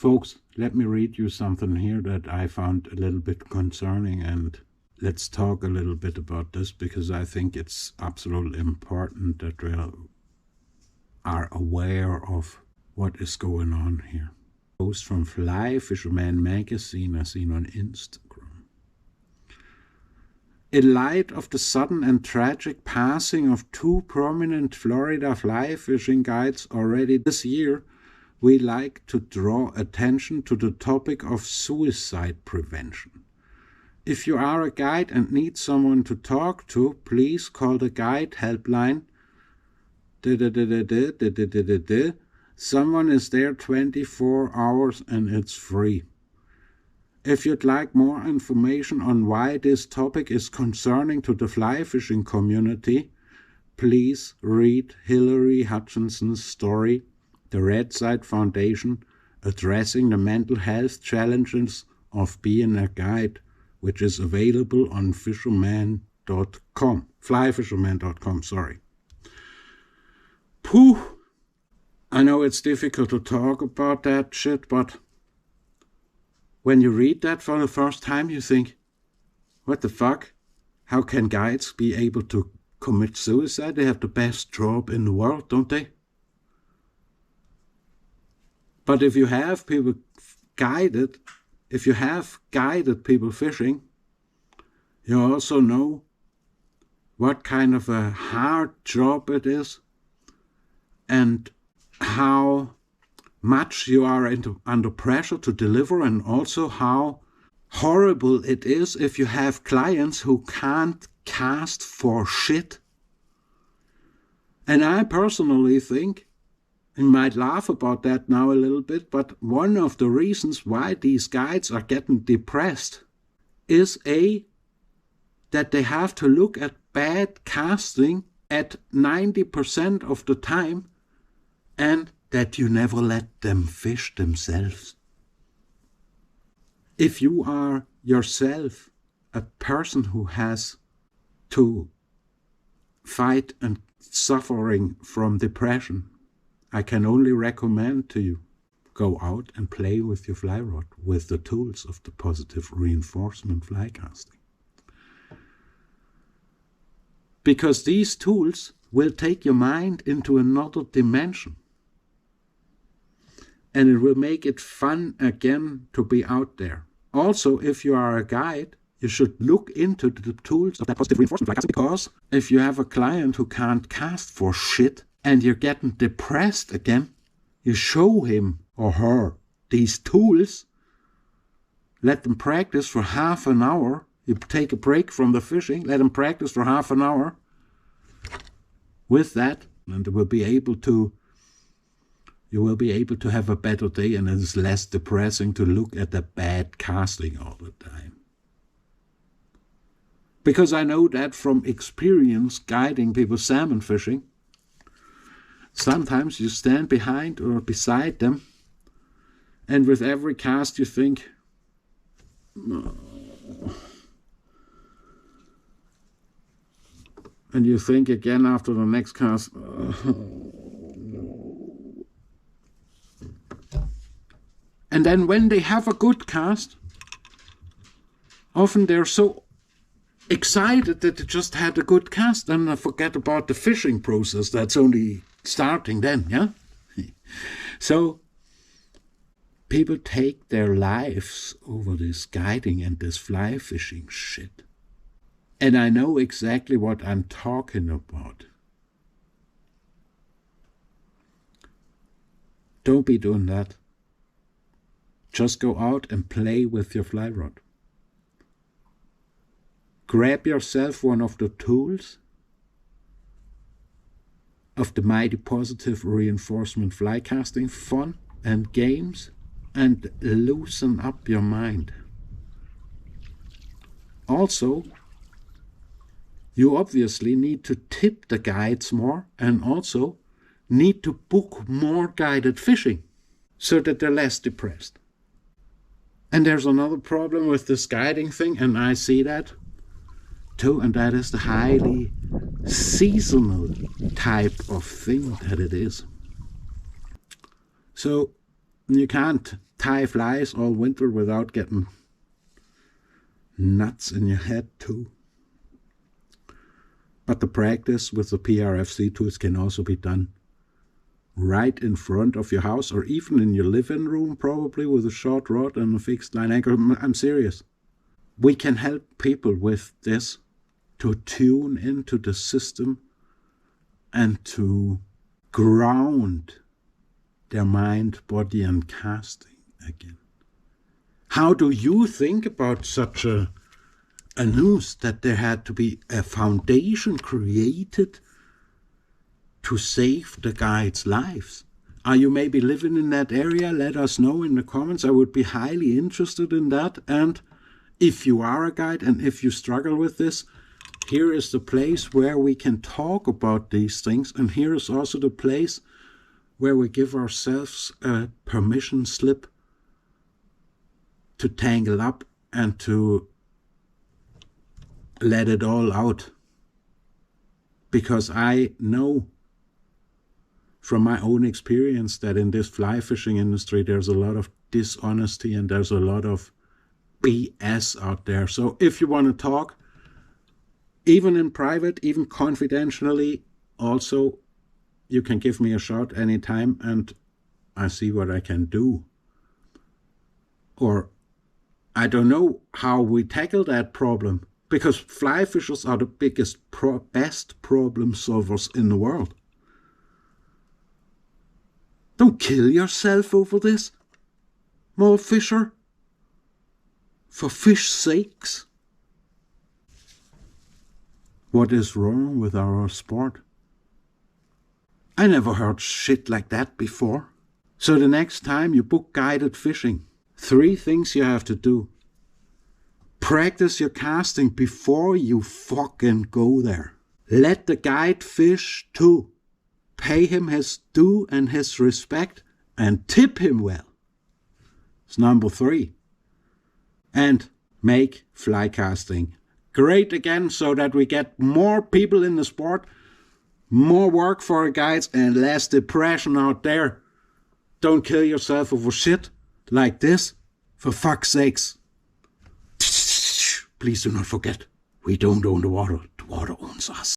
Folks, let me read you something here that I found a little bit concerning, and let's talk a little bit about this, because I think it's absolutely important that we are aware of what is going on here. Post from Flyfishing magazine I seen on Instagram. In light of the sudden and tragic passing of two prominent Florida fly fishing guides already this year, we like to draw attention to the topic of suicide prevention. If you are a guide and need someone to talk to, please call the guide helpline. Someone is there 24 hours and it's free. If you'd like more information on why this topic is concerning to the fly fishing community, please read Hillary Hutchinson's story, The Red Side Foundation, Addressing the Mental Health Challenges of Being a Guide, which is available on fisherman.com. Flyfisherman.com, sorry. Pooh! I know it's difficult to talk about that shit, but when you read that for the first time, you think, what the fuck? How can guides be able to commit suicide? They have the best job in the world, don't they? But if you have guided people fishing, you also know what kind of a hard job it is and how much you are under pressure to deliver, and also how horrible it is if you have clients who can't cast for shit. And I personally think, you might laugh about that now a little bit, but one of the reasons why these guides are getting depressed is that they have to look at bad casting at 90% of the time, and that you never let them fish themselves. If you are yourself a person who has to fight and suffering from depression, I can only recommend to you, go out and play with your fly rod with the tools of the positive reinforcement fly casting. Because these tools will take your mind into another dimension. And it will make it fun again to be out there. Also, if you are a guide, you should look into the tools of that positive reinforcement fly casting, because if you have a client who can't cast for shit and you're getting depressed again, you show him or her these tools, let them practice for half an hour, you take a break from the fishing, let them practice for half an hour with that, and you will be able to have a better day, and it is less depressing to look at the bad casting all the time. Because I know that from experience guiding people salmon fishing, sometimes you stand behind or beside them, and with every cast you think, oh. And you think again after the next cast, oh. And then when they have a good cast, often they're so excited that they just had a good cast, and I forget about the fishing process that's only starting then, yeah? So people take their lives over this guiding and this fly fishing shit. And I know exactly what I'm talking about. Don't be doing that. Just go out and play with your fly rod. Grab yourself one of the tools of the mighty positive reinforcement fly casting fun and games, and loosen up your mind. Also, you obviously need to tip the guides more, and also need to book more guided fishing so that they're less depressed. And there's another problem with this guiding thing, and I see that too, and that is the highly seasonal type of thing that it is. So You can't tie flies all winter without getting nuts in your head too. But the practice with the PRFC tools can also be done right in front of your house, or even in your living room, probably with a short rod and a fixed line anchor. I'm serious. We can help people with this to tune into the system and to ground their mind, body, and casting again. How do you think about such a news that there had to be a foundation created to save the guides' lives? Are you maybe living in that area? Let us know in the comments. I would be highly interested in that. And if you are a guide and if you struggle with this, here is the place where we can talk about these things. And here is also the place where we give ourselves a permission slip to tangle up and to let it all out. Because I know from my own experience that in this fly fishing industry there's a lot of dishonesty and there's a lot of BS out there. So if you want to talk, even in private, even confidentially, also you can give me a shout anytime and I see what I can do. Or I don't know how we tackle that problem, because fly fishers are the biggest, best problem solvers in the world. Don't kill yourself over this, more fisher. For fish sakes. What is wrong with our sport? I never heard shit like that before. So the next time you book guided fishing, 3 things you have to do. Practice your casting before you fucking go there. Let the guide fish too. Pay him his due and his respect and tip him well. It's number 3. And make fly casting great again so that we get more people in the sport, more work for our guides and less depression out there. Don't kill yourself over shit like this, for fuck's sakes. Please do not forget, we don't own the water owns us.